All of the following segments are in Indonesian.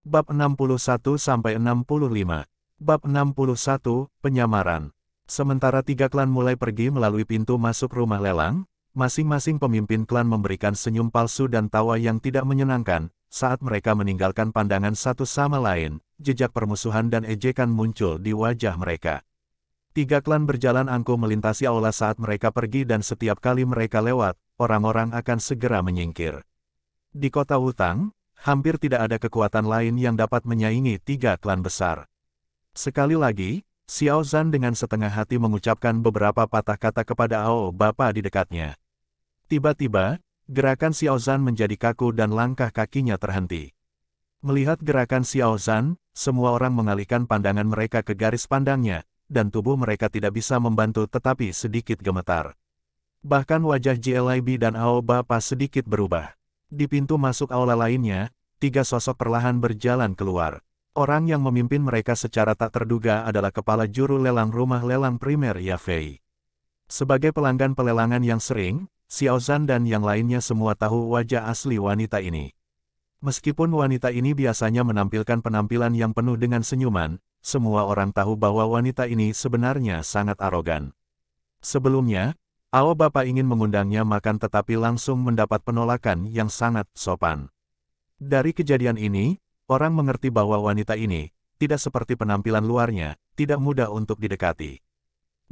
Bab 61-65. Bab 61, Penyamaran. Sementara tiga klan mulai pergi melalui pintu masuk rumah lelang, masing-masing pemimpin klan memberikan senyum palsu dan tawa yang tidak menyenangkan, saat mereka meninggalkan pandangan satu sama lain, jejak permusuhan dan ejekan muncul di wajah mereka. Tiga klan berjalan angkuh melintasi aula saat mereka pergi dan setiap kali mereka lewat, orang-orang akan segera menyingkir. Di kota Wutang, hampir tidak ada kekuatan lain yang dapat menyaingi tiga klan besar. Sekali lagi, Xiao Zhan dengan setengah hati mengucapkan beberapa patah kata kepada Ao Bapa di dekatnya. Tiba-tiba, gerakan Xiao Zhan menjadi kaku dan langkah kakinya terhenti. Melihat gerakan Xiao Zhan, semua orang mengalihkan pandangan mereka ke garis pandangnya, dan tubuh mereka tidak bisa membantu tetapi sedikit gemetar. Bahkan wajah JLIB dan Ao Bapa sedikit berubah. Di pintu masuk aula lainnya, tiga sosok perlahan berjalan keluar. Orang yang memimpin mereka secara tak terduga adalah kepala juru lelang rumah lelang primer Yafei. Sebagai pelanggan pelelangan yang sering, Xiao Zhan dan yang lainnya semua tahu wajah asli wanita ini. Meskipun wanita ini biasanya menampilkan penampilan yang penuh dengan senyuman, semua orang tahu bahwa wanita ini sebenarnya sangat arogan. Sebelumnya, Ao Bapa ingin mengundangnya makan tetapi langsung mendapat penolakan yang sangat sopan. Dari kejadian ini, orang mengerti bahwa wanita ini, tidak seperti penampilan luarnya, tidak mudah untuk didekati.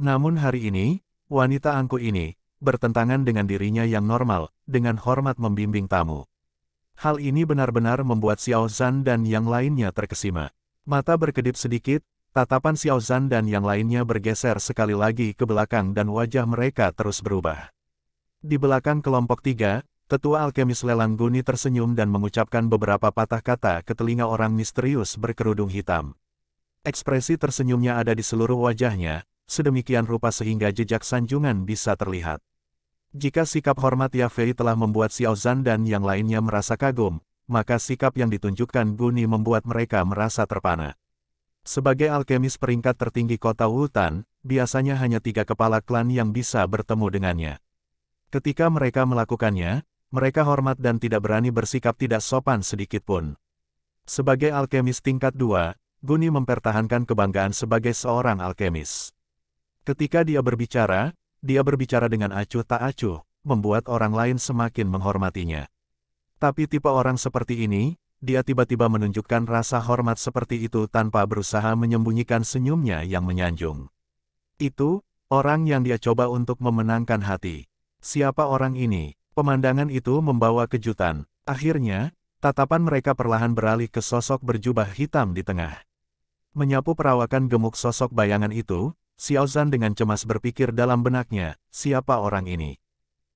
Namun hari ini, wanita angkuh ini, bertentangan dengan dirinya yang normal, dengan hormat membimbing tamu. Hal ini benar-benar membuat Xiao Zhan dan yang lainnya terkesima. Mata berkedip sedikit, tatapan Xiao Zhan dan yang lainnya bergeser sekali lagi ke belakang dan wajah mereka terus berubah. Di belakang kelompok tiga, tetua alkemis lelang Guni tersenyum dan mengucapkan beberapa patah kata ke telinga orang misterius berkerudung hitam. Ekspresi tersenyumnya ada di seluruh wajahnya, sedemikian rupa sehingga jejak sanjungan bisa terlihat. Jika sikap hormat Yafei telah membuat Xiao Zhan dan yang lainnya merasa kagum, maka sikap yang ditunjukkan Guni membuat mereka merasa terpana. Sebagai alkemis peringkat tertinggi kota Wutan, biasanya hanya tiga kepala klan yang bisa bertemu dengannya. Ketika mereka melakukannya, mereka hormat dan tidak berani bersikap tidak sopan sedikitpun. Sebagai alkemis tingkat 2, Guni mempertahankan kebanggaan sebagai seorang alkemis. Ketika dia berbicara dengan acuh tak acuh, membuat orang lain semakin menghormatinya. Tapi tipe orang seperti ini, dia tiba-tiba menunjukkan rasa hormat seperti itu tanpa berusaha menyembunyikan senyumnya yang menyanjung. Itu, orang yang dia coba untuk memenangkan hati. Siapa orang ini? Pemandangan itu membawa kejutan. Akhirnya, tatapan mereka perlahan beralih ke sosok berjubah hitam di tengah. Menyapu perawakan gemuk sosok bayangan itu, Xiao Zhan dengan cemas berpikir dalam benaknya, siapa orang ini?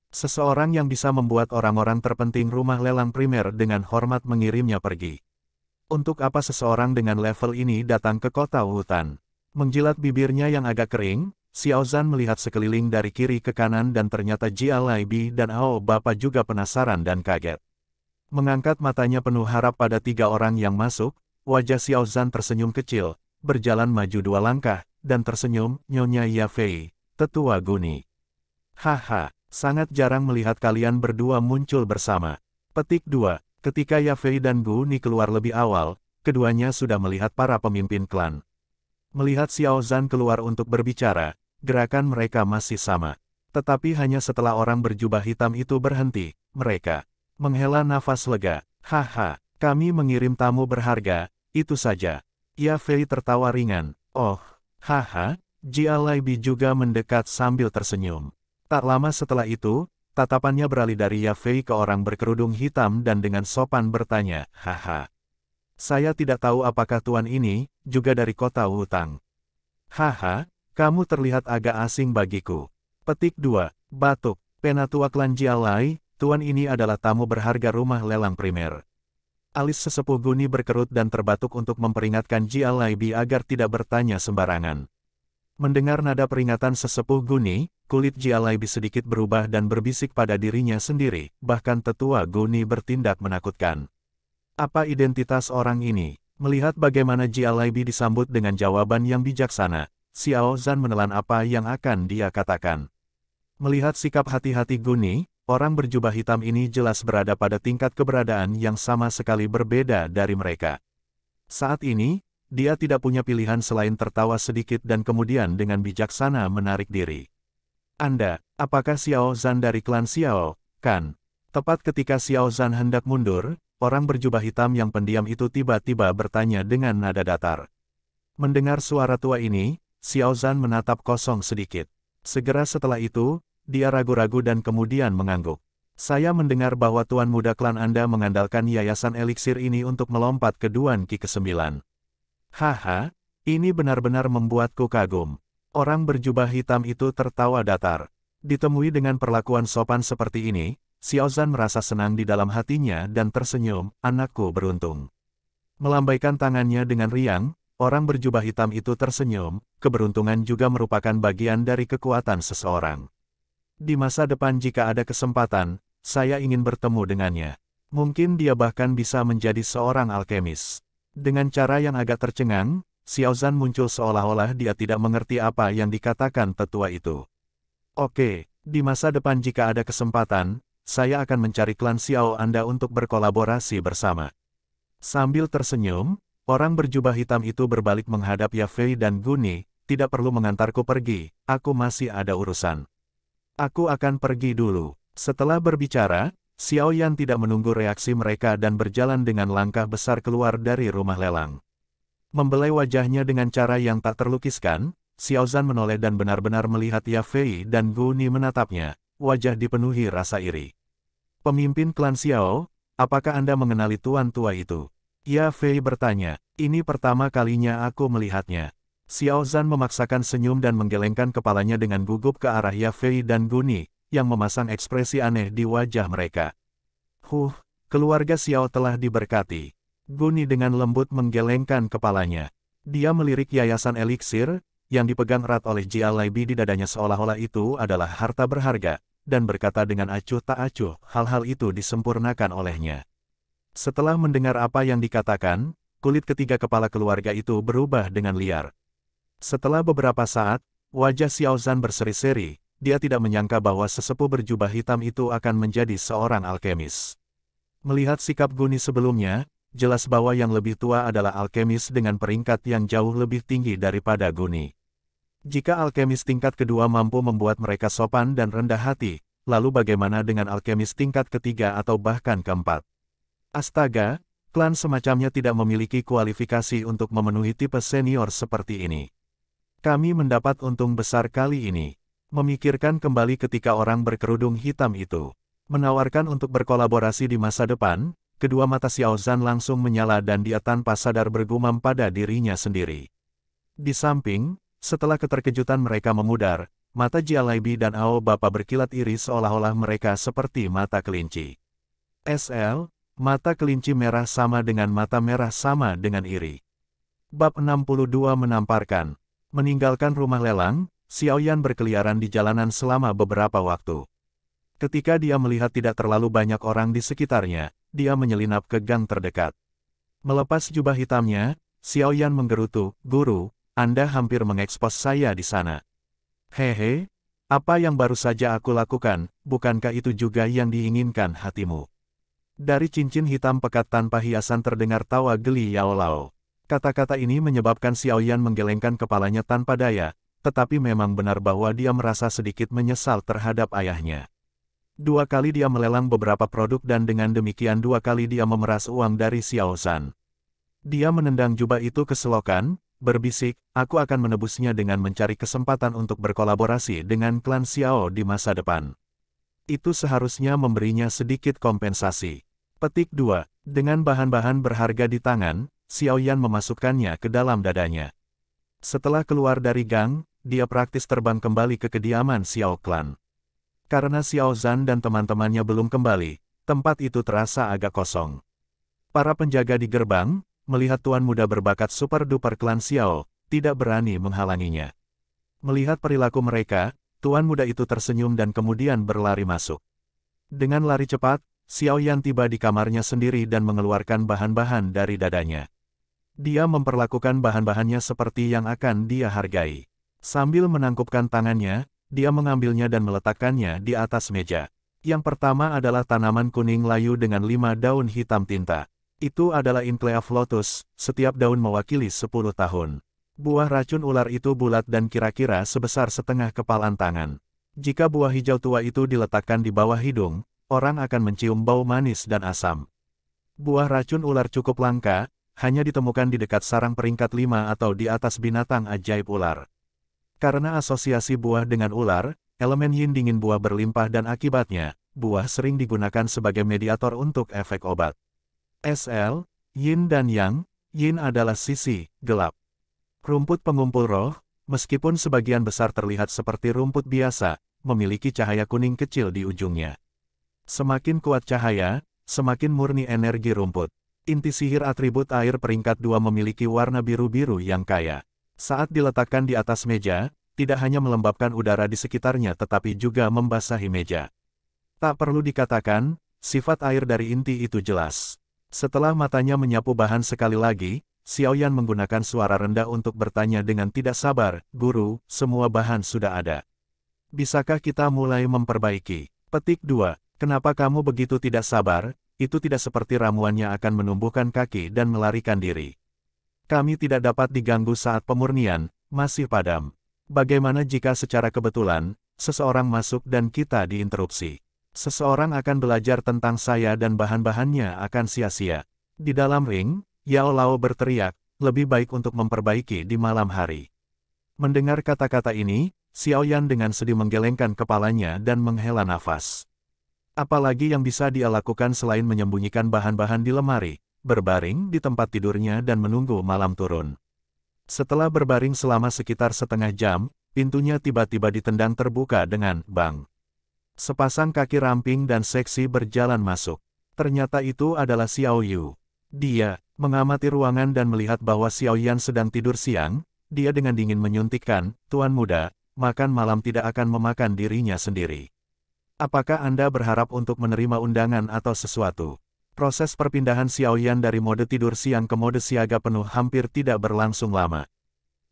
Seseorang yang bisa membuat orang-orang terpenting rumah lelang primer dengan hormat mengirimnya pergi. Untuk apa seseorang dengan level ini datang ke kota Wutan? Menjilat bibirnya yang agak kering, Xiao Zhan melihat sekeliling dari kiri ke kanan dan ternyata Jia Laibi dan Ao Bapa juga penasaran dan kaget. Mengangkat matanya penuh harap pada tiga orang yang masuk, wajah Xiao Zhan tersenyum kecil, berjalan maju 2 langkah, dan tersenyum, Nyonya Yafei, tetua Guni. Haha. Sangat jarang melihat kalian berdua muncul bersama. Petik 2. Ketika Yafei dan Guni keluar lebih awal, keduanya sudah melihat para pemimpin klan. Melihat Xiao Zhan keluar untuk berbicara, gerakan mereka masih sama. Tetapi hanya setelah orang berjubah hitam itu berhenti, mereka menghela nafas lega. Haha, kami mengirim tamu berharga, itu saja. Yafei tertawa ringan. Oh, haha, Jia Laibi juga mendekat sambil tersenyum. Tak lama setelah itu, tatapannya beralih dari Yafei ke orang berkerudung hitam dan dengan sopan bertanya, haha. Saya tidak tahu apakah tuan ini, juga dari kota Wutang. Haha, kamu terlihat agak asing bagiku. Petik 2, batuk, penatua klan Jialai, tuan ini adalah tamu berharga rumah lelang primer. Alis sesepuh Guni berkerut dan terbatuk untuk memperingatkan Jialai agar tidak bertanya sembarangan. Mendengar nada peringatan sesepuh Guni, kulit Jialai sedikit berubah dan berbisik pada dirinya sendiri, bahkan tetua Guni bertindak menakutkan. Apa identitas orang ini? Melihat bagaimana Jialai disambut dengan jawaban yang bijaksana, Xiao Zhan menelan apa yang akan dia katakan. Melihat sikap hati-hati Guni, orang berjubah hitam ini jelas berada pada tingkat keberadaan yang sama sekali berbeda dari mereka. Saat ini, dia tidak punya pilihan selain tertawa sedikit dan kemudian dengan bijaksana menarik diri. Anda, apakah Xiao Zhan dari klan Xiao, kan? Tepat ketika Xiao Zhan hendak mundur, orang berjubah hitam yang pendiam itu tiba-tiba bertanya dengan nada datar. Mendengar suara tua ini, Xiao Zhan menatap kosong sedikit. Segera setelah itu, dia ragu-ragu dan kemudian mengangguk. Saya mendengar bahwa tuan muda klan Anda mengandalkan yayasan eliksir ini untuk melompat ke Duan Qi ke-9. Haha, ini benar-benar membuatku kagum. Orang berjubah hitam itu tertawa datar. Ditemui dengan perlakuan sopan seperti ini, Xiao Zhan merasa senang di dalam hatinya dan tersenyum, anakku beruntung. Melambaikan tangannya dengan riang, orang berjubah hitam itu tersenyum, keberuntungan juga merupakan bagian dari kekuatan seseorang. Di masa depan jika ada kesempatan, saya ingin bertemu dengannya. Mungkin dia bahkan bisa menjadi seorang alkemis. Dengan cara yang agak tercengang, Xiao Zhan muncul seolah-olah dia tidak mengerti apa yang dikatakan tetua itu. Oke, di masa depan jika ada kesempatan, saya akan mencari klan Xiao Anda untuk berkolaborasi bersama. Sambil tersenyum, orang berjubah hitam itu berbalik menghadap Ya Fei dan Guni, tidak perlu mengantarku pergi, aku masih ada urusan. Aku akan pergi dulu. Setelah berbicara, Xiao Yan tidak menunggu reaksi mereka dan berjalan dengan langkah besar keluar dari rumah lelang. Membelai wajahnya dengan cara yang tak terlukiskan, Xiao Zhan menoleh dan benar-benar melihat Ya Fei dan Guni menatapnya, wajah dipenuhi rasa iri. Pemimpin klan Xiao, apakah Anda mengenali tuan tua itu? Ya Fei bertanya, ini pertama kalinya aku melihatnya. Xiao Zhan memaksakan senyum dan menggelengkan kepalanya dengan gugup ke arah Ya Fei dan Guni, yang memasang ekspresi aneh di wajah mereka. Keluarga Xiao telah diberkati. Guni dengan lembut menggelengkan kepalanya. Dia melirik yayasan eliksir, yang dipegang erat oleh Jia Laibi di dadanya seolah-olah itu adalah harta berharga, dan berkata dengan acuh tak acuh, hal-hal itu disempurnakan olehnya. Setelah mendengar apa yang dikatakan, kulit ketiga kepala keluarga itu berubah dengan liar. Setelah beberapa saat, wajah Xiao Zhan berseri-seri. Dia tidak menyangka bahwa sesepuh berjubah hitam itu akan menjadi seorang alkemis. Melihat sikap Guni sebelumnya, jelas bahwa yang lebih tua adalah alkemis dengan peringkat yang jauh lebih tinggi daripada Guni. Jika alkemis tingkat kedua mampu membuat mereka sopan dan rendah hati, lalu bagaimana dengan alkemis tingkat ketiga atau bahkan keempat? Astaga, klan semacamnya tidak memiliki kualifikasi untuk memenuhi tipe senior seperti ini. Kami mendapat untung besar kali ini. Memikirkan kembali ketika orang berkerudung hitam itu menawarkan untuk berkolaborasi di masa depan, kedua mata Xiao Zhan langsung menyala dan dia tanpa sadar bergumam pada dirinya sendiri. Di samping, setelah keterkejutan mereka memudar, mata Jia Laibi dan Ao Bapa berkilat iri seolah-olah mereka seperti mata kelinci. SL, mata kelinci merah sama dengan mata merah sama dengan iri. Bab 62 menamparkan. Meninggalkan rumah lelang, Xiao Yan berkeliaran di jalanan selama beberapa waktu. Ketika dia melihat tidak terlalu banyak orang di sekitarnya, dia menyelinap ke gang terdekat. Melepas jubah hitamnya, Xiao Yan menggerutu, "Guru, Anda hampir mengekspos saya di sana." "Hehe, apa yang baru saja aku lakukan, bukankah itu juga yang diinginkan hatimu?" Dari cincin hitam pekat tanpa hiasan terdengar tawa geli Yao Lao. Kata-kata ini menyebabkan Xiao Yan menggelengkan kepalanya tanpa daya, tetapi memang benar bahwa dia merasa sedikit menyesal terhadap ayahnya. 2 kali dia melelang beberapa produk dan dengan demikian 2 kali dia memeras uang dari Xiao Zhan. Dia menendang jubah itu ke selokan, berbisik, "Aku akan menebusnya dengan mencari kesempatan untuk berkolaborasi dengan klan Xiao di masa depan. Itu seharusnya memberinya sedikit kompensasi." Petik 2. Dengan bahan-bahan berharga di tangan, Xiao Yan memasukkannya ke dalam dadanya. Setelah keluar dari gang, dia praktis terbang kembali ke kediaman Xiao Clan. Karena Xiao Zhan dan teman-temannya belum kembali, tempat itu terasa agak kosong. Para penjaga di gerbang, melihat tuan muda berbakat super-duper klan Xiao, tidak berani menghalanginya. Melihat perilaku mereka, tuan muda itu tersenyum dan kemudian berlari masuk. Dengan lari cepat, Xiao Yan tiba di kamarnya sendiri dan mengeluarkan bahan-bahan dari dadanya. Dia memperlakukan bahan-bahannya seperti yang akan dia hargai. Sambil menangkupkan tangannya, dia mengambilnya dan meletakkannya di atas meja. Yang pertama adalah tanaman kuning layu dengan 5 daun hitam tinta. Itu adalah Enclave Lotus, setiap daun mewakili 10 tahun. Buah racun ular itu bulat dan kira-kira sebesar setengah kepalan tangan. Jika buah hijau tua itu diletakkan di bawah hidung, orang akan mencium bau manis dan asam. Buah racun ular cukup langka, hanya ditemukan di dekat sarang peringkat 5 atau di atas binatang ajaib ular. Karena asosiasi buah dengan ular, elemen yin dingin buah berlimpah dan akibatnya, buah sering digunakan sebagai mediator untuk efek obat. SL, yin dan yang, yin adalah sisi gelap. Rumput pengumpul roh, meskipun sebagian besar terlihat seperti rumput biasa, memiliki cahaya kuning kecil di ujungnya. Semakin kuat cahaya, semakin murni energi rumput. Inti sihir atribut air peringkat 2 memiliki warna biru-biru yang kaya. Saat diletakkan di atas meja, tidak hanya melembabkan udara di sekitarnya tetapi juga membasahi meja. Tak perlu dikatakan, sifat air dari inti itu jelas. Setelah matanya menyapu bahan sekali lagi, Xiaoyan menggunakan suara rendah untuk bertanya dengan tidak sabar, "Guru, semua bahan sudah ada. Bisakah kita mulai memperbaiki?" Petik 2. Kenapa kamu begitu tidak sabar? Itu tidak seperti ramuannya akan menumbuhkan kaki dan melarikan diri. Kami tidak dapat diganggu saat pemurnian, masih padam. Bagaimana jika secara kebetulan, seseorang masuk dan kita diinterupsi? Seseorang akan belajar tentang saya dan bahan-bahannya akan sia-sia. Di dalam ring, Yao Lao berteriak, lebih baik untuk memperbaiki di malam hari. Mendengar kata-kata ini, Xiaoyan dengan sedih menggelengkan kepalanya dan menghela nafas. Apalagi yang bisa dia lakukan selain menyembunyikan bahan-bahan di lemari, berbaring di tempat tidurnya dan menunggu malam turun. Setelah berbaring selama sekitar setengah jam, pintunya tiba-tiba ditendang terbuka dengan bang. Sepasang kaki ramping dan seksi berjalan masuk. Ternyata itu adalah Xiao Yu. Dia mengamati ruangan dan melihat bahwa Xiaoyan sedang tidur siang. Dia dengan dingin menyuntikkan, "Tuan muda, makan malam tidak akan memakan dirinya sendiri. Apakah Anda berharap untuk menerima undangan atau sesuatu?" Proses perpindahan Xiaoyan dari mode tidur siang ke mode siaga penuh hampir tidak berlangsung lama.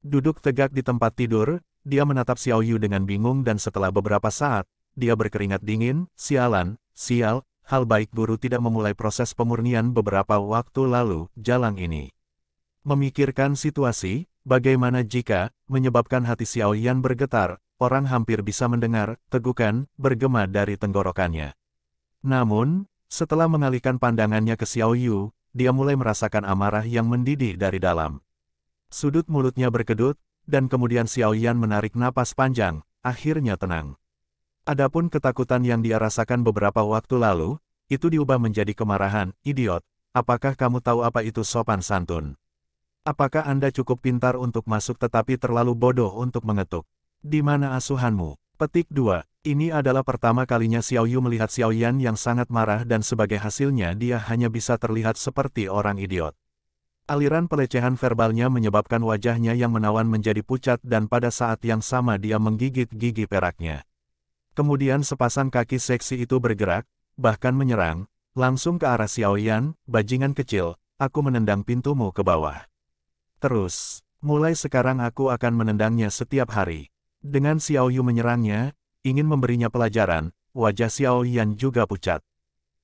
Duduk tegak di tempat tidur, dia menatap Xiao Yu dengan bingung dan setelah beberapa saat, dia berkeringat dingin. "Sialan, sial, hal baik guru tidak memulai proses pemurnian beberapa waktu lalu, jalang ini." Memikirkan situasi, bagaimana jika, menyebabkan hati Xiaoyan bergetar, orang hampir bisa mendengar, tegukan, bergema dari tenggorokannya. Namun, setelah mengalihkan pandangannya ke Xiao Yu, dia mulai merasakan amarah yang mendidih dari dalam. Sudut mulutnya berkedut, dan kemudian Xiaoyan menarik napas panjang, akhirnya tenang. Adapun ketakutan yang dia rasakan beberapa waktu lalu, itu diubah menjadi kemarahan. "Idiot, apakah kamu tahu apa itu sopan santun? Apakah Anda cukup pintar untuk masuk tetapi terlalu bodoh untuk mengetuk? Di mana asuhanmu?" Petik 2. Ini adalah pertama kalinya Xiao Yu melihat Xiaoyan yang sangat marah dan sebagai hasilnya dia hanya bisa terlihat seperti orang idiot. Aliran pelecehan verbalnya menyebabkan wajahnya yang menawan menjadi pucat dan pada saat yang sama dia menggigit gigi peraknya. Kemudian sepasang kaki seksi itu bergerak, bahkan menyerang, langsung ke arah Xiaoyan. "Bajingan kecil, aku menendang pintumu ke bawah. Terus, mulai sekarang aku akan menendangnya setiap hari." Dengan Xiao Yu menyerangnya, ingin memberinya pelajaran, wajah Xiaoyan juga pucat.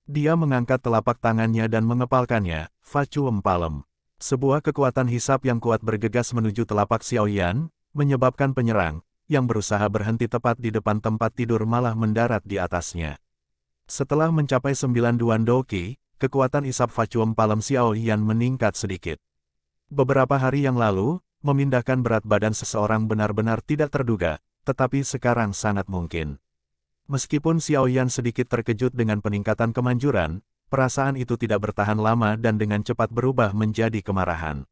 Dia mengangkat telapak tangannya dan mengepalkannya, "Facuem palem." Sebuah kekuatan hisap yang kuat bergegas menuju telapak Xiaoyan, menyebabkan penyerang, yang berusaha berhenti tepat di depan tempat tidur malah mendarat di atasnya. Setelah mencapai 9 Duan Doqi, kekuatan isap Facuem palem Xiaoyan meningkat sedikit. Beberapa hari yang lalu, memindahkan berat badan seseorang benar-benar tidak terduga, tetapi sekarang sangat mungkin. Meskipun Xiaoyan sedikit terkejut dengan peningkatan kemanjuran, perasaan itu tidak bertahan lama dan dengan cepat berubah menjadi kemarahan.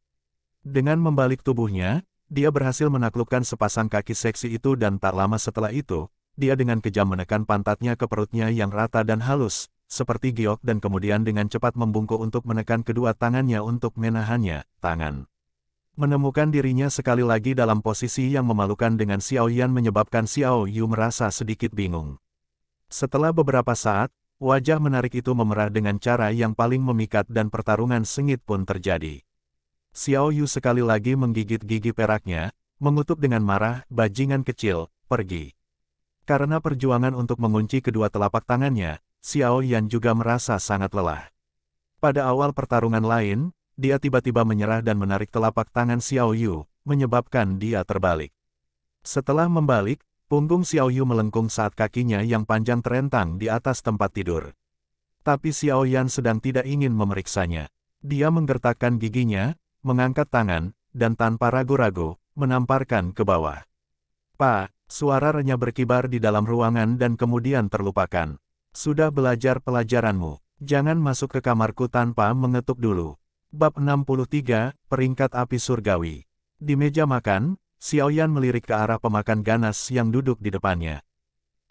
Dengan membalik tubuhnya, dia berhasil menaklukkan sepasang kaki seksi itu dan tak lama setelah itu, dia dengan kejam menekan pantatnya ke perutnya yang rata dan halus, seperti giok dan kemudian dengan cepat membungkuk untuk menekan kedua tangannya untuk menahannya, tangan. Menemukan dirinya sekali lagi dalam posisi yang memalukan dengan Xiaoyan menyebabkan Xiao Yu merasa sedikit bingung. Setelah beberapa saat, wajah menarik itu memerah dengan cara yang paling memikat dan pertarungan sengit pun terjadi. Xiao Yu sekali lagi menggigit gigi peraknya, mengutuk dengan marah, "Bajingan kecil, pergi." Karena perjuangan untuk mengunci kedua telapak tangannya, Xiao Yan juga merasa sangat lelah. Pada awal pertarungan lain, dia tiba-tiba menyerah dan menarik telapak tangan Xiao Yu, menyebabkan dia terbalik. Setelah membalik, punggung Xiao Yu melengkung saat kakinya yang panjang terentang di atas tempat tidur. Tapi Xiao Yan sedang tidak ingin memeriksanya. Dia menggertakkan giginya, mengangkat tangan, dan tanpa ragu-ragu, menamparkan ke bawah. "Pak," suara renyah berkibar di dalam ruangan dan kemudian terlupakan. "Sudah belajar pelajaranmu. Jangan masuk ke kamarku tanpa mengetuk dulu." Bab 63, Peringkat Api Surgawi. Di meja makan, Xiao Yan melirik ke arah pemakan ganas yang duduk di depannya.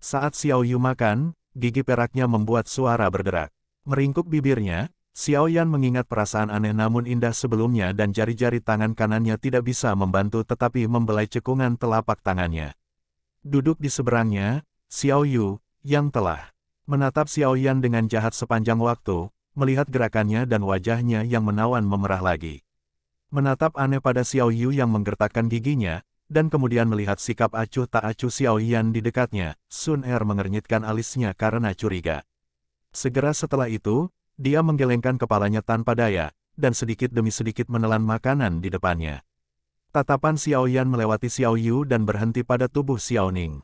Saat Xiao Yu makan, gigi peraknya membuat suara berderak. Meringkuk bibirnya, Xiao Yan mengingat perasaan aneh namun indah sebelumnya dan jari-jari tangan kanannya tidak bisa membantu tetapi membelai cekungan telapak tangannya. Duduk di seberangnya, Xiao Yu, yang telah menatap Xiao Yan dengan jahat sepanjang waktu, melihat gerakannya dan wajahnya yang menawan memerah lagi. Menatap aneh pada Xiao Yu yang menggertakkan giginya, dan kemudian melihat sikap acuh tak acuh Xiao Yan di dekatnya, Sun Er mengernyitkan alisnya karena curiga. Segera setelah itu, dia menggelengkan kepalanya tanpa daya, dan sedikit demi sedikit menelan makanan di depannya. Tatapan Xiao Yan melewati Xiao Yu dan berhenti pada tubuh Xiao Ning.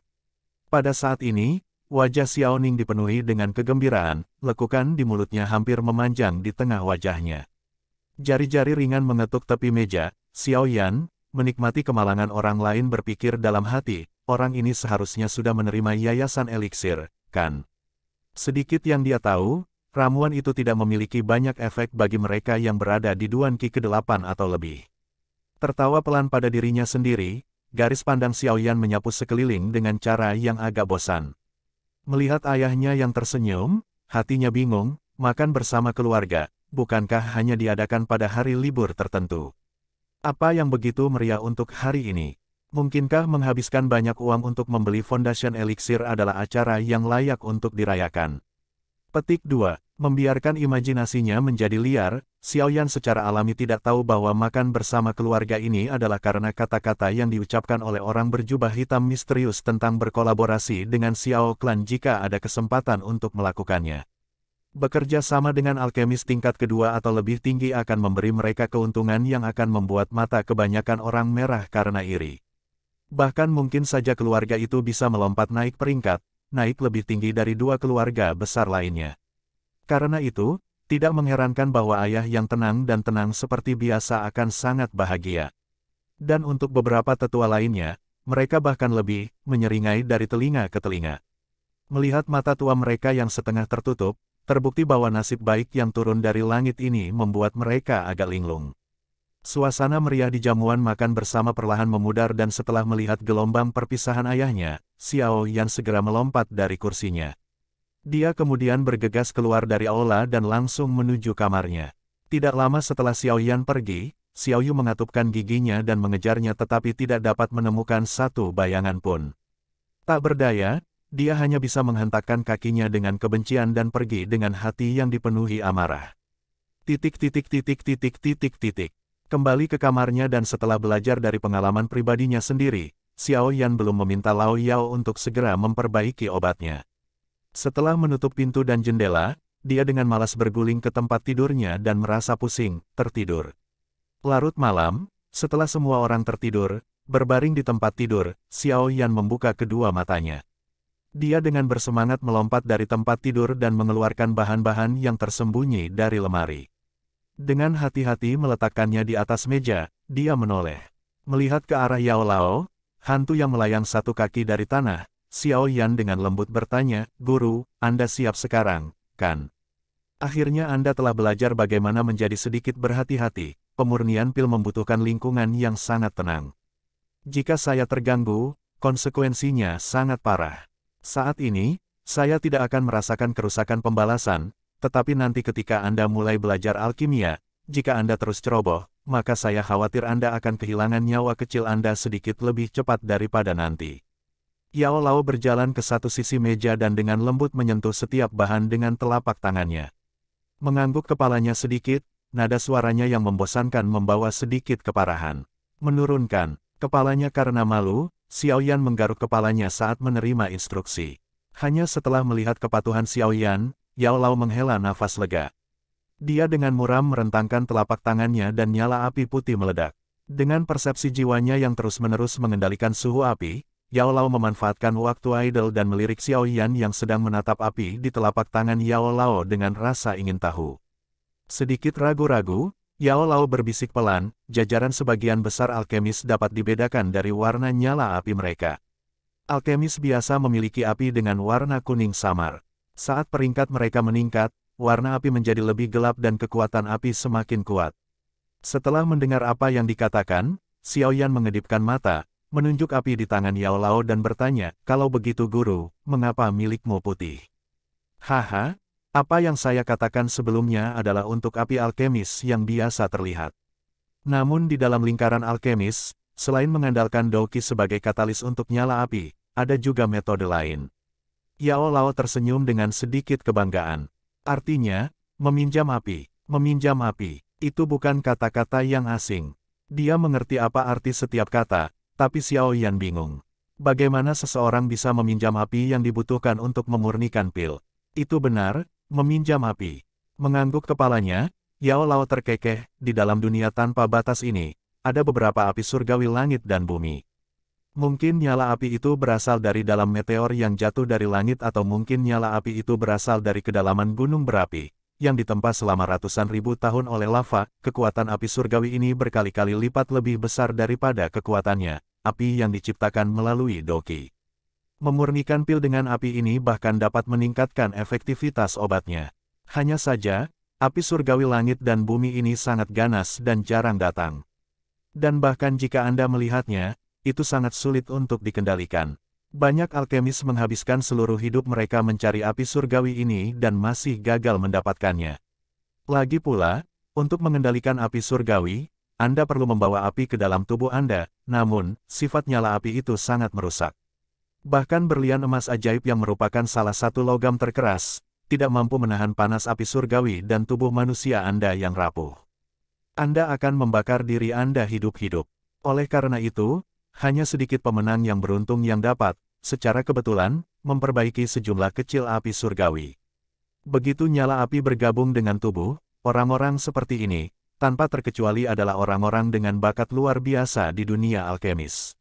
Pada saat ini, wajah Xiao Ning dipenuhi dengan kegembiraan, lekukan di mulutnya hampir memanjang di tengah wajahnya. Jari-jari ringan mengetuk tepi meja, Xiao Yan, menikmati kemalangan orang lain berpikir dalam hati, orang ini seharusnya sudah menerima yayasan eliksir, kan? Sedikit yang dia tahu, ramuan itu tidak memiliki banyak efek bagi mereka yang berada di Duan Qi ke-8 atau lebih. Tertawa pelan pada dirinya sendiri, garis pandang Xiao Yan menyapu sekeliling dengan cara yang agak bosan. Melihat ayahnya yang tersenyum, hatinya bingung, makan bersama keluarga, bukankah hanya diadakan pada hari libur tertentu? Apa yang begitu meriah untuk hari ini? Mungkinkah menghabiskan banyak uang untuk membeli Foundation Elixir adalah acara yang layak untuk dirayakan? Petik 2. Membiarkan imajinasinya menjadi liar, Xiao Yan secara alami tidak tahu bahwa makan bersama keluarga ini adalah karena kata-kata yang diucapkan oleh orang berjubah hitam misterius tentang berkolaborasi dengan Xiao Clan jika ada kesempatan untuk melakukannya. Bekerja sama dengan alkemis tingkat kedua atau lebih tinggi akan memberi mereka keuntungan yang akan membuat mata kebanyakan orang merah karena iri. Bahkan mungkin saja keluarga itu bisa melompat naik peringkat, naik lebih tinggi dari dua keluarga besar lainnya. Karena itu, tidak mengherankan bahwa ayah yang tenang dan tenang seperti biasa akan sangat bahagia. Dan untuk beberapa tetua lainnya, mereka bahkan lebih menyeringai dari telinga ke telinga. Melihat mata tua mereka yang setengah tertutup, terbukti bahwa nasib baik yang turun dari langit ini membuat mereka agak linglung. Suasana meriah di jamuan makan bersama perlahan memudar dan setelah melihat gelombang perpisahan ayahnya, Xiao Yan segera melompat dari kursinya. Dia kemudian bergegas keluar dari aula dan langsung menuju kamarnya. Tidak lama setelah Xiao Yan pergi, Xiao Yu mengatupkan giginya dan mengejarnya tetapi tidak dapat menemukan satu bayangan pun. Tak berdaya, dia hanya bisa menghentakkan kakinya dengan kebencian dan pergi dengan hati yang dipenuhi amarah. Kembali ke kamarnya dan setelah belajar dari pengalaman pribadinya sendiri, Xiao Yan belum meminta Lao Yao untuk segera memperbaiki obatnya. Setelah menutup pintu dan jendela, dia dengan malas berguling ke tempat tidurnya dan merasa pusing, tertidur. Larut malam, setelah semua orang tertidur, berbaring di tempat tidur, Xiao Yan membuka kedua matanya. Dia dengan bersemangat melompat dari tempat tidur dan mengeluarkan bahan-bahan yang tersembunyi dari lemari. Dengan hati-hati meletakkannya di atas meja, dia menoleh. Melihat ke arah Yao Lao, hantu yang melayang satu kaki dari tanah, Xiao Yan dengan lembut bertanya, "Guru, Anda siap sekarang, kan? Akhirnya Anda telah belajar bagaimana menjadi sedikit berhati-hati, pemurnian pil membutuhkan lingkungan yang sangat tenang. Jika saya terganggu, konsekuensinya sangat parah. Saat ini, saya tidak akan merasakan kerusakan pembalasan, tetapi nanti ketika Anda mulai belajar alkimia, jika Anda terus ceroboh, maka saya khawatir Anda akan kehilangan nyawa kecil Anda sedikit lebih cepat daripada nanti." Yao Lao berjalan ke satu sisi meja dan dengan lembut menyentuh setiap bahan dengan telapak tangannya. Mengangguk kepalanya sedikit, nada suaranya yang membosankan membawa sedikit keparahan. Menurunkan kepalanya karena malu, Xiao Yan menggaruk kepalanya saat menerima instruksi. Hanya setelah melihat kepatuhan Xiao Yan, Yao Lao menghela nafas lega. Dia dengan muram merentangkan telapak tangannya dan nyala api putih meledak. Dengan persepsi jiwanya yang terus-menerus mengendalikan suhu api, Yao Lao memanfaatkan waktu idle dan melirik Xiao Yan yang sedang menatap api di telapak tangan Yao Lao dengan rasa ingin tahu. Sedikit ragu-ragu, Yao Lao berbisik pelan, jajaran sebagian besar alkemis dapat dibedakan dari warna nyala api mereka. Alkemis biasa memiliki api dengan warna kuning samar. Saat peringkat mereka meningkat, warna api menjadi lebih gelap dan kekuatan api semakin kuat. Setelah mendengar apa yang dikatakan, Xiao Yan mengedipkan mata, menunjuk api di tangan Yao Lao dan bertanya, "Kalau begitu guru, mengapa milikmu putih?" "Haha, apa yang saya katakan sebelumnya adalah untuk api alkemis yang biasa terlihat. Namun di dalam lingkaran alkemis, selain mengandalkan Douqi sebagai katalis untuk nyala api, ada juga metode lain." Yao Lao tersenyum dengan sedikit kebanggaan. Artinya, meminjam api, itu bukan kata-kata yang asing. Dia mengerti apa arti setiap kata, tapi Xiao Yan bingung. Bagaimana seseorang bisa meminjam api yang dibutuhkan untuk memurnikan pil? Itu benar, meminjam api. Mengangguk kepalanya, Yao Lao terkekeh, di dalam dunia tanpa batas ini, ada beberapa api surgawi langit dan bumi. Mungkin nyala api itu berasal dari dalam meteor yang jatuh dari langit atau mungkin nyala api itu berasal dari kedalaman gunung berapi, yang ditempa selama ratusan ribu tahun oleh lava. Kekuatan api surgawi ini berkali-kali lipat lebih besar daripada kekuatannya, api yang diciptakan melalui Douqi. Memurnikan pil dengan api ini bahkan dapat meningkatkan efektivitas obatnya. Hanya saja, api surgawi langit dan bumi ini sangat ganas dan jarang datang. Dan bahkan jika Anda melihatnya, itu sangat sulit untuk dikendalikan. Banyak alkemis menghabiskan seluruh hidup mereka mencari api surgawi ini dan masih gagal mendapatkannya. Lagi pula, untuk mengendalikan api surgawi, Anda perlu membawa api ke dalam tubuh Anda, namun, sifat nyala api itu sangat merusak. Bahkan berlian emas ajaib yang merupakan salah satu logam terkeras, tidak mampu menahan panas api surgawi dan tubuh manusia Anda yang rapuh. Anda akan membakar diri Anda hidup-hidup. Oleh karena itu, hanya sedikit pemenang yang beruntung yang dapat, secara kebetulan, memperbaiki sejumlah kecil api surgawi. Begitu nyala api bergabung dengan tubuh, orang-orang seperti ini, tanpa terkecuali adalah orang-orang dengan bakat luar biasa di dunia alkemis.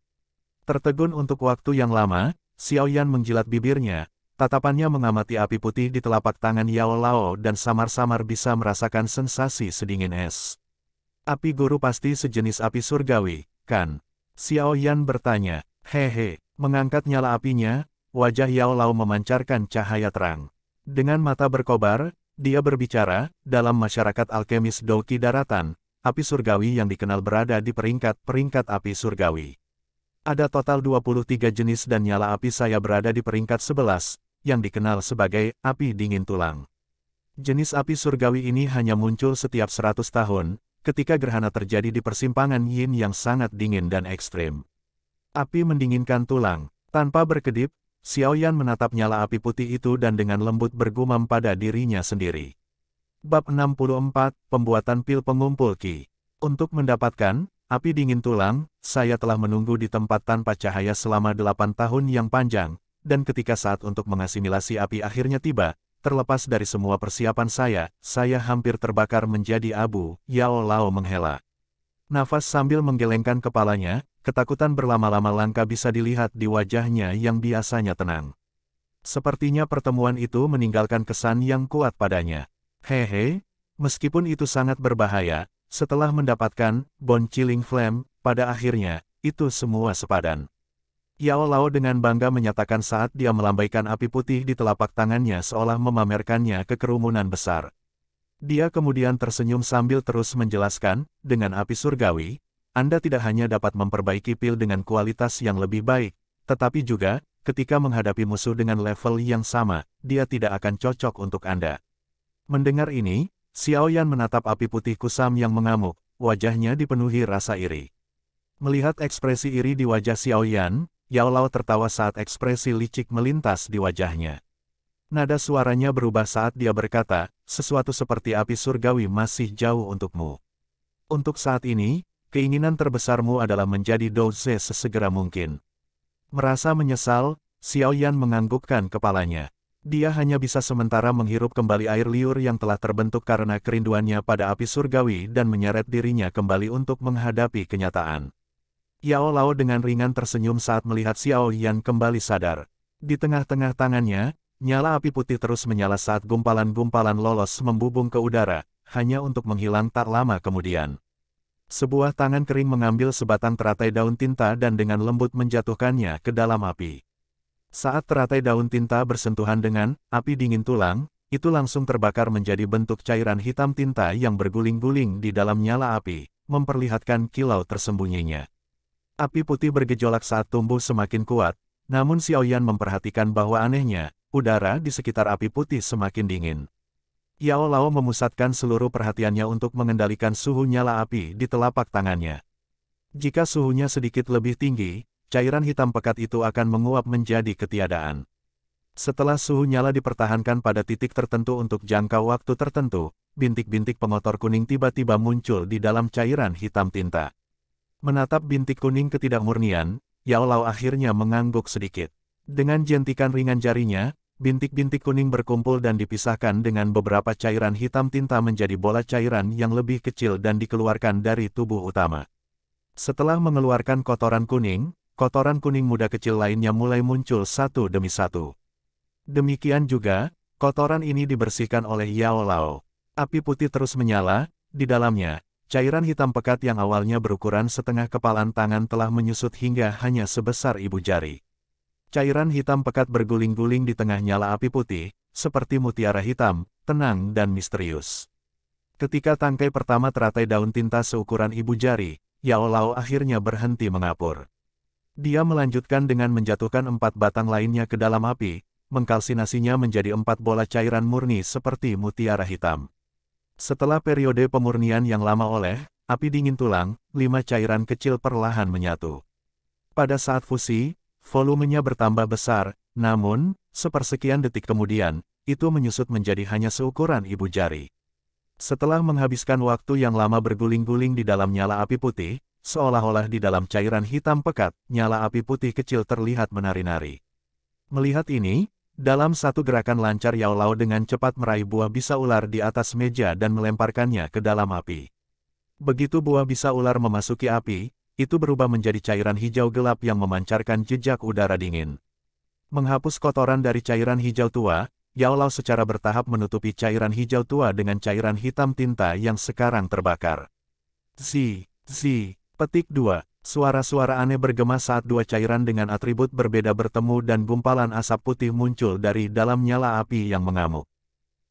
Tertegun untuk waktu yang lama, Xiao Yan menjilat bibirnya, tatapannya mengamati api putih di telapak tangan Yao Lao dan samar-samar bisa merasakan sensasi sedingin es. Api guru pasti sejenis api surgawi, kan? Xiao Yan bertanya. Hehe, mengangkat nyala apinya, wajah Yao Lao memancarkan cahaya terang. Dengan mata berkobar, dia berbicara, dalam masyarakat alkemis Douqi daratan, api surgawi yang dikenal berada di peringkat-peringkat api surgawi. Ada total 23 jenis dan nyala api saya berada di peringkat 11, yang dikenal sebagai api dingin tulang. Jenis api surgawi ini hanya muncul setiap 100 tahun, ketika gerhana terjadi di persimpangan yin yang sangat dingin dan ekstrim. Api mendinginkan tulang. Tanpa berkedip, Xiao Yan menatap nyala api putih itu dan dengan lembut bergumam pada dirinya sendiri. Bab 64, Pembuatan Pil Pengumpul Qi. Untuk mendapatkan api dingin tulang, saya telah menunggu di tempat tanpa cahaya selama 8 tahun yang panjang, dan ketika saat untuk mengasimilasi api akhirnya tiba, terlepas dari semua persiapan saya hampir terbakar menjadi abu. Yao Lao menghela nafas sambil menggelengkan kepalanya, ketakutan berlama-lama langka bisa dilihat di wajahnya yang biasanya tenang. Sepertinya pertemuan itu meninggalkan kesan yang kuat padanya. Hehe, meskipun itu sangat berbahaya, setelah mendapatkan Bone Chilling Flame, pada akhirnya, itu semua sepadan. Yao Lao dengan bangga menyatakan saat dia melambaikan api putih di telapak tangannya seolah memamerkannya ke kerumunan besar. Dia kemudian tersenyum sambil terus menjelaskan, dengan api surgawi, Anda tidak hanya dapat memperbaiki pil dengan kualitas yang lebih baik, tetapi juga, ketika menghadapi musuh dengan level yang sama, dia tidak akan cocok untuk Anda. Mendengar ini, Xiao Yan menatap api putih kusam yang mengamuk, wajahnya dipenuhi rasa iri. Melihat ekspresi iri di wajah Xiao Yan, Yao Lao tertawa saat ekspresi licik melintas di wajahnya. Nada suaranya berubah saat dia berkata, sesuatu seperti api surgawi masih jauh untukmu. Untuk saat ini, keinginan terbesarmu adalah menjadi Douze sesegera mungkin. Merasa menyesal, Xiao Yan menganggukkan kepalanya. Dia hanya bisa sementara menghirup kembali air liur yang telah terbentuk karena kerinduannya pada api surgawi dan menyeret dirinya kembali untuk menghadapi kenyataan. Yao Lao dengan ringan tersenyum saat melihat Xiao Yan kembali sadar. Di tengah-tengah tangannya, nyala api putih terus menyala saat gumpalan-gumpalan lolos membubung ke udara, hanya untuk menghilang tak lama kemudian. Sebuah tangan kering mengambil sebatang teratai daun tinta dan dengan lembut menjatuhkannya ke dalam api. Saat teratai daun tinta bersentuhan dengan api dingin tulang, itu langsung terbakar menjadi bentuk cairan hitam tinta yang berguling-guling di dalam nyala api, memperlihatkan kilau tersembunyinya. Api putih bergejolak saat tumbuh semakin kuat, namun Xiao Yan memperhatikan bahwa anehnya, udara di sekitar api putih semakin dingin. Yao Lao memusatkan seluruh perhatiannya untuk mengendalikan suhu nyala api di telapak tangannya. Jika suhunya sedikit lebih tinggi, cairan hitam pekat itu akan menguap menjadi ketiadaan. Setelah suhu nyala dipertahankan pada titik tertentu untuk jangka waktu tertentu, bintik-bintik pengotor kuning tiba-tiba muncul di dalam cairan hitam tinta. Menatap bintik kuning ketidakmurnian, Yao Lao akhirnya mengangguk sedikit. Dengan jentikan ringan jarinya, bintik-bintik kuning berkumpul dan dipisahkan dengan beberapa cairan hitam tinta menjadi bola cairan yang lebih kecil dan dikeluarkan dari tubuh utama. Setelah mengeluarkan kotoran kuning muda kecil lainnya mulai muncul satu demi satu. Demikian juga, kotoran ini dibersihkan oleh Yao Lao. Api putih terus menyala, di dalamnya, cairan hitam pekat yang awalnya berukuran setengah kepalan tangan telah menyusut hingga hanya sebesar ibu jari. Cairan hitam pekat berguling-guling di tengah nyala api putih, seperti mutiara hitam, tenang dan misterius. Ketika tangkai pertama teratai daun tinta seukuran ibu jari, Yao Lao akhirnya berhenti mengapur. Dia melanjutkan dengan menjatuhkan 4 batang lainnya ke dalam api, mengkalsinasinya menjadi 4 bola cairan murni seperti mutiara hitam. Setelah periode pemurnian yang lama oleh api dingin tulang, 5 cairan kecil perlahan menyatu. Pada saat fusi, volumenya bertambah besar, namun, sepersekian detik kemudian, itu menyusut menjadi hanya seukuran ibu jari. Setelah menghabiskan waktu yang lama berguling-guling di dalam nyala api putih, seolah-olah di dalam cairan hitam pekat, nyala api putih kecil terlihat menari-nari. Melihat ini, dalam satu gerakan lancar Yao Lao dengan cepat meraih buah bisa ular di atas meja dan melemparkannya ke dalam api. Begitu buah bisa ular memasuki api, itu berubah menjadi cairan hijau gelap yang memancarkan jejak udara dingin. Menghapus kotoran dari cairan hijau tua, Yao Lao secara bertahap menutupi cairan hijau tua dengan cairan hitam tinta yang sekarang terbakar. Zi. Petik 2. Suara-suara aneh bergema saat dua cairan dengan atribut berbeda bertemu dan gumpalan asap putih muncul dari dalam nyala api yang mengamuk.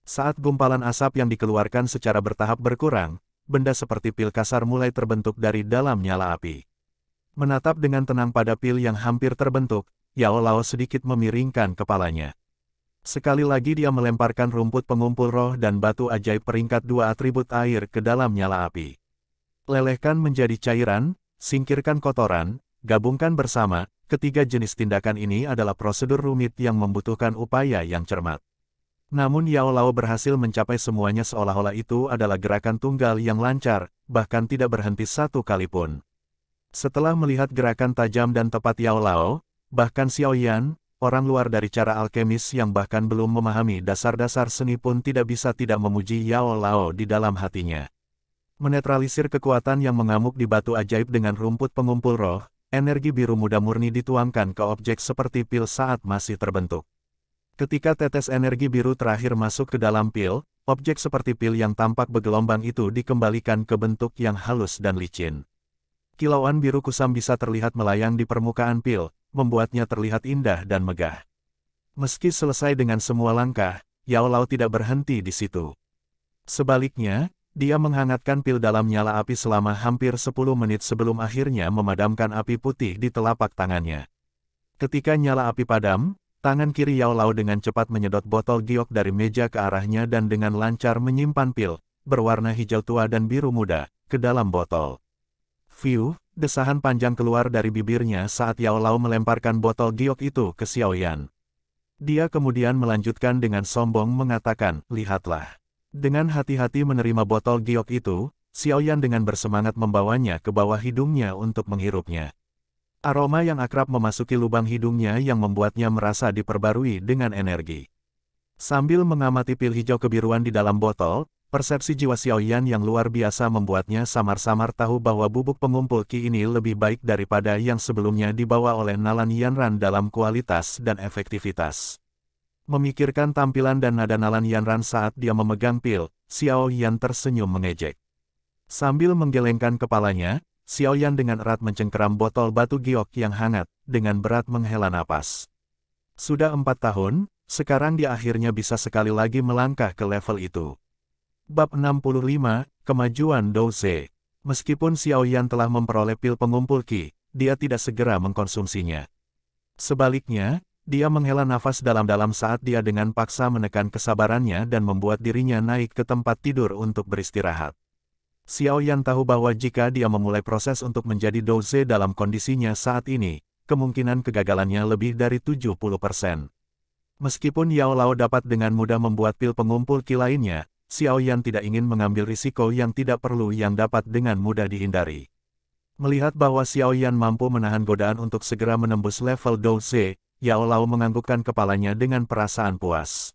Saat gumpalan asap yang dikeluarkan secara bertahap berkurang, benda seperti pil kasar mulai terbentuk dari dalam nyala api. Menatap dengan tenang pada pil yang hampir terbentuk, Yao Lao sedikit memiringkan kepalanya. Sekali lagi dia melemparkan rumput pengumpul roh dan batu ajaib peringkat 2 atribut air ke dalam nyala api. Lelehkan menjadi cairan, singkirkan kotoran, gabungkan bersama, ketiga jenis tindakan ini adalah prosedur rumit yang membutuhkan upaya yang cermat. Namun Yao Lao berhasil mencapai semuanya seolah-olah itu adalah gerakan tunggal yang lancar, bahkan tidak berhenti satu kali pun. Setelah melihat gerakan tajam dan tepat Yao Lao, bahkan Xiao Yan, orang luar dari cara alkemis yang bahkan belum memahami dasar-dasar seni pun tidak bisa tidak memuji Yao Lao di dalam hatinya. Menetralisir kekuatan yang mengamuk di batu ajaib dengan rumput pengumpul roh, energi biru muda murni dituangkan ke objek seperti pil saat masih terbentuk. Ketika tetes energi biru terakhir masuk ke dalam pil, objek seperti pil yang tampak bergelombang itu dikembalikan ke bentuk yang halus dan licin. Kilauan biru kusam bisa terlihat melayang di permukaan pil, membuatnya terlihat indah dan megah. Meski selesai dengan semua langkah, Yao Lao tidak berhenti di situ. Sebaliknya, dia menghangatkan pil dalam nyala api selama hampir 10 menit sebelum akhirnya memadamkan api putih di telapak tangannya. Ketika nyala api padam, tangan kiri Yao Lao dengan cepat menyedot botol giok dari meja ke arahnya dan dengan lancar menyimpan pil, berwarna hijau tua dan biru muda, ke dalam botol. Fiu, desahan panjang keluar dari bibirnya saat Yao Lao melemparkan botol giok itu ke Xiao Yan. Dia kemudian melanjutkan dengan sombong mengatakan, "Lihatlah." Dengan hati-hati menerima botol giok itu, Xiao Yan dengan bersemangat membawanya ke bawah hidungnya untuk menghirupnya. Aroma yang akrab memasuki lubang hidungnya yang membuatnya merasa diperbarui dengan energi. Sambil mengamati pil hijau kebiruan di dalam botol, persepsi jiwa Xiaoyan yang luar biasa membuatnya samar-samar tahu bahwa bubuk pengumpul Qi ini lebih baik daripada yang sebelumnya dibawa oleh Nalan Yanran dalam kualitas dan efektivitas. Memikirkan tampilan dan nada Nalan Yanran saat dia memegang pil, Xiaoyan tersenyum mengejek. Sambil menggelengkan kepalanya, Xiaoyan dengan erat mencengkeram botol batu giok yang hangat, dengan berat menghela napas. Sudah 4 tahun, sekarang dia akhirnya bisa sekali lagi melangkah ke level itu. Bab 65, Kemajuan Douze. Meskipun Xiaoyan telah memperoleh pil pengumpul Qi, dia tidak segera mengkonsumsinya. Sebaliknya, dia menghela nafas dalam-dalam saat dia dengan paksa menekan kesabarannya dan membuat dirinya naik ke tempat tidur untuk beristirahat. Xiaoyan tahu bahwa jika dia memulai proses untuk menjadi Douze dalam kondisinya saat ini, kemungkinan kegagalannya lebih dari 70%. Meskipun Yao Lao dapat dengan mudah membuat pil pengumpul Qi lainnya, Xiaoyan tidak ingin mengambil risiko yang tidak perlu yang dapat dengan mudah dihindari. Melihat bahwa Xiaoyan mampu menahan godaan untuk segera menembus level Douze, Yao Lao menganggukkan kepalanya dengan perasaan puas.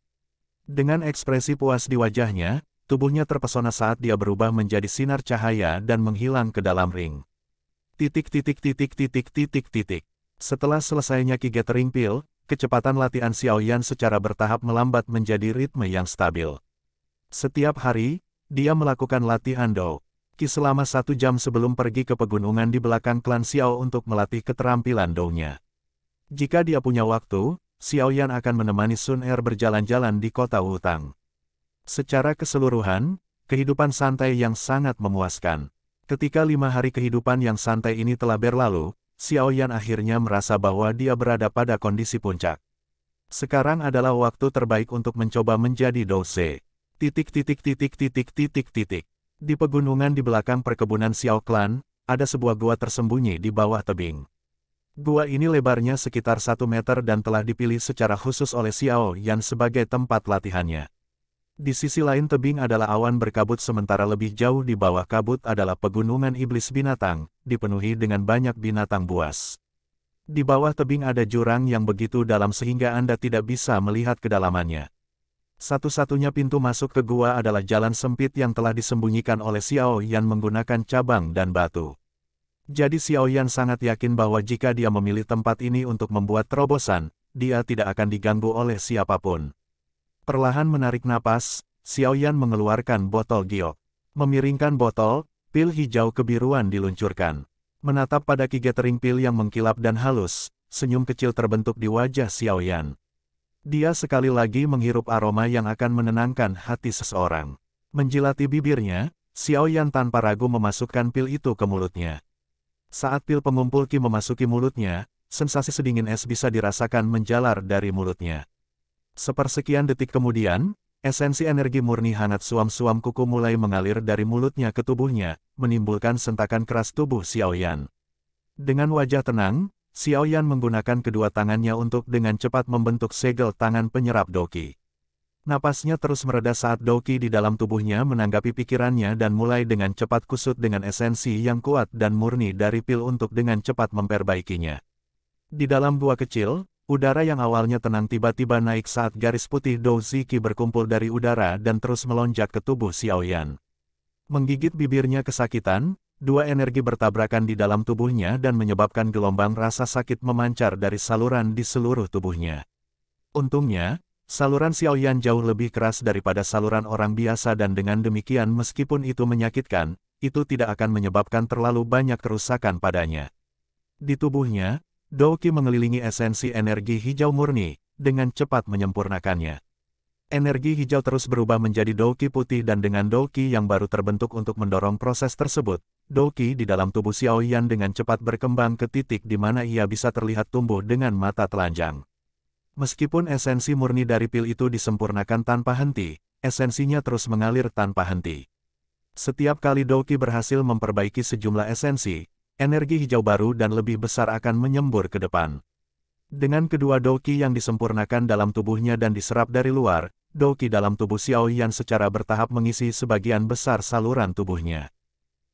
Dengan ekspresi puas di wajahnya, tubuhnya terpesona saat dia berubah menjadi sinar cahaya dan menghilang ke dalam ring. Setelah selesainya Qi Gathering Pill, kecepatan latihan Xiaoyan secara bertahap melambat menjadi ritme yang stabil. Setiap hari, dia melakukan latihan Dou Qi selama 1 jam sebelum pergi ke pegunungan di belakang klan Xiao untuk melatih keterampilan Dou-nya. Jika dia punya waktu, Xiaoyan akan menemani Sun Er berjalan-jalan di kota Wutang. Secara keseluruhan, kehidupan santai yang sangat memuaskan. Ketika 5 hari kehidupan yang santai ini telah berlalu, Xiaoyan akhirnya merasa bahwa dia berada pada kondisi puncak. Sekarang adalah waktu terbaik untuk mencoba menjadi Douze. Di pegunungan di belakang perkebunan Xiao Clan, ada sebuah gua tersembunyi di bawah tebing. Gua ini lebarnya sekitar 1 meter dan telah dipilih secara khusus oleh Xiaoyan sebagai tempat latihannya. Di sisi lain tebing adalah awan berkabut sementara lebih jauh di bawah kabut adalah pegunungan iblis binatang, dipenuhi dengan banyak binatang buas. Di bawah tebing ada jurang yang begitu dalam sehingga Anda tidak bisa melihat kedalamannya. Satu-satunya pintu masuk ke gua adalah jalan sempit yang telah disembunyikan oleh Xiaoyan menggunakan cabang dan batu. Jadi Xiaoyan sangat yakin bahwa jika dia memilih tempat ini untuk membuat terobosan, dia tidak akan diganggu oleh siapapun. Perlahan menarik napas, Xiaoyan mengeluarkan botol giok. Memiringkan botol, pil hijau kebiruan diluncurkan. Menatap pada Qi Gathering Pill yang mengkilap dan halus, senyum kecil terbentuk di wajah Xiaoyan. Dia sekali lagi menghirup aroma yang akan menenangkan hati seseorang. Menjilati bibirnya, Xiaoyan tanpa ragu memasukkan pil itu ke mulutnya. Saat pil pengumpul Qi memasuki mulutnya, sensasi sedingin es bisa dirasakan menjalar dari mulutnya. Sepersekian detik kemudian, esensi energi murni hangat suam-suam kuku mulai mengalir dari mulutnya ke tubuhnya, menimbulkan sentakan keras tubuh Xiaoyan. Dengan wajah tenang, Xiaoyan menggunakan kedua tangannya untuk dengan cepat membentuk segel tangan penyerap Dou Qi. Napasnya terus mereda saat Dou Qi di dalam tubuhnya menanggapi pikirannya dan mulai dengan cepat kusut dengan esensi yang kuat dan murni dari pil untuk dengan cepat memperbaikinya. Di dalam gua kecil, udara yang awalnya tenang tiba-tiba naik saat garis putih Dou Qi berkumpul dari udara dan terus melonjak ke tubuh Xiaoyan. Menggigit bibirnya kesakitan, dua energi bertabrakan di dalam tubuhnya dan menyebabkan gelombang rasa sakit memancar dari saluran di seluruh tubuhnya. Untungnya, saluran Xiaoyan jauh lebih keras daripada saluran orang biasa dan dengan demikian meskipun itu menyakitkan, itu tidak akan menyebabkan terlalu banyak kerusakan padanya. Di tubuhnya, Dou Qi mengelilingi esensi energi hijau murni, dengan cepat menyempurnakannya. Energi hijau terus berubah menjadi Dou Qi putih dan dengan Dou Qi yang baru terbentuk untuk mendorong proses tersebut, Dou Qi di dalam tubuh Xiaoyan dengan cepat berkembang ke titik di mana ia bisa terlihat tumbuh dengan mata telanjang. Meskipun esensi murni dari pil itu disempurnakan tanpa henti, esensinya terus mengalir tanpa henti. Setiap kali Dou Qi berhasil memperbaiki sejumlah esensi, energi hijau baru dan lebih besar akan menyembur ke depan. Dengan kedua Dou Qi yang disempurnakan dalam tubuhnya dan diserap dari luar, Dou Qi dalam tubuh Xiaoyan secara bertahap mengisi sebagian besar saluran tubuhnya.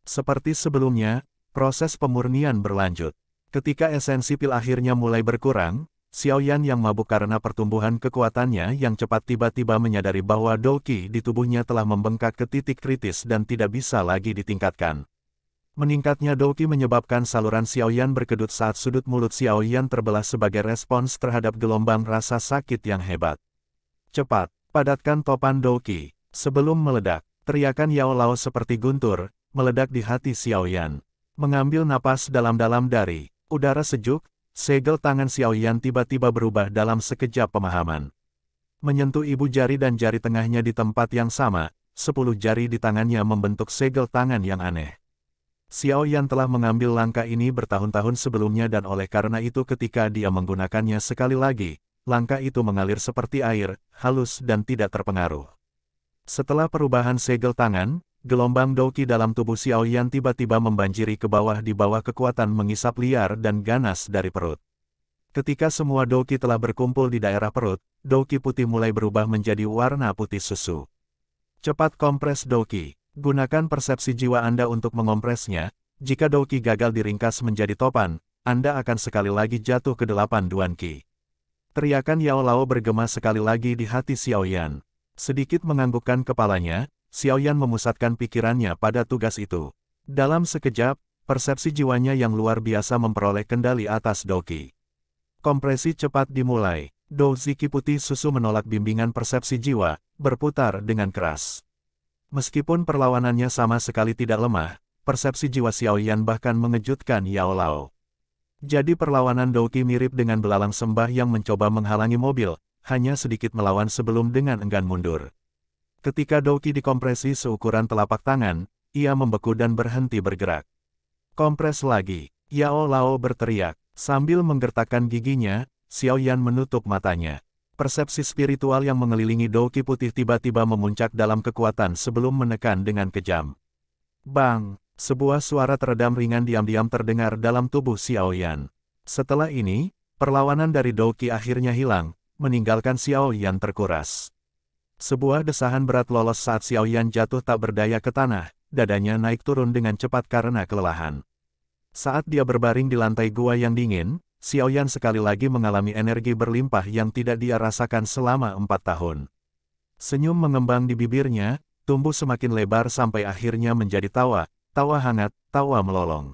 Seperti sebelumnya, proses pemurnian berlanjut. Ketika esensi pil akhirnya mulai berkurang, Xiao Yan yang mabuk karena pertumbuhan kekuatannya yang cepat tiba-tiba menyadari bahwa Douqi di tubuhnya telah membengkak ke titik kritis dan tidak bisa lagi ditingkatkan. Meningkatnya Douqi menyebabkan saluran Xiao Yan berkedut saat sudut mulut Xiao Yan terbelah sebagai respons terhadap gelombang rasa sakit yang hebat. Cepat, padatkan topan Douqi. Sebelum meledak, teriakan Yao Lao seperti guntur, meledak di hati Xiao Yan. Mengambil napas dalam-dalam dari udara sejuk, segel tangan Xiao Yan tiba-tiba berubah dalam sekejap pemahaman. Menyentuh ibu jari dan jari tengahnya di tempat yang sama, 10 jari di tangannya membentuk segel tangan yang aneh. Xiao Yan telah mengambil langkah ini bertahun-tahun sebelumnya dan oleh karena itu ketika dia menggunakannya sekali lagi, langkah itu mengalir seperti air, halus dan tidak terpengaruh. Setelah perubahan segel tangan, gelombang Douqi dalam tubuh Xiao Yan tiba-tiba membanjiri ke bawah di bawah kekuatan mengisap liar dan ganas dari perut. Ketika semua Douqi telah berkumpul di daerah perut, Douqi putih mulai berubah menjadi warna putih susu. Cepat kompres Douqi. Gunakan persepsi jiwa Anda untuk mengompresnya. Jika Douqi gagal diringkas menjadi topan, Anda akan sekali lagi jatuh ke 8 Duan Qi. Teriakan Yao Lao bergema sekali lagi di hati Xiao Yan. Sedikit menganggukkan kepalanya, Xiao Yan memusatkan pikirannya pada tugas itu. Dalam sekejap, persepsi jiwanya yang luar biasa memperoleh kendali atas Douqi. Kompresi cepat dimulai. Douqi putih susu menolak bimbingan persepsi jiwa, berputar dengan keras. Meskipun perlawanannya sama sekali tidak lemah, persepsi jiwa Xiao Yan bahkan mengejutkan Yao Lao. Jadi perlawanan Douqi mirip dengan belalang sembah yang mencoba menghalangi mobil, hanya sedikit melawan sebelum dengan enggan mundur. Ketika Douqi dikompresi seukuran telapak tangan, ia membeku dan berhenti bergerak. Kompres lagi, Yao Lao berteriak. Sambil menggertakkan giginya, Xiao Yan menutup matanya. Persepsi spiritual yang mengelilingi Douqi putih tiba-tiba memuncak dalam kekuatan sebelum menekan dengan kejam. Bang! Sebuah suara teredam ringan diam-diam terdengar dalam tubuh Xiao Yan. Setelah ini, perlawanan dari Douqi akhirnya hilang, meninggalkan Xiao Yan terkuras. Sebuah desahan berat lolos saat Xiao Yan jatuh tak berdaya ke tanah, dadanya naik turun dengan cepat karena kelelahan. Saat dia berbaring di lantai gua yang dingin, Xiao Yan sekali lagi mengalami energi berlimpah yang tidak dia rasakan selama 4 tahun. Senyum mengembang di bibirnya, tumbuh semakin lebar sampai akhirnya menjadi tawa, tawa hangat, tawa melolong.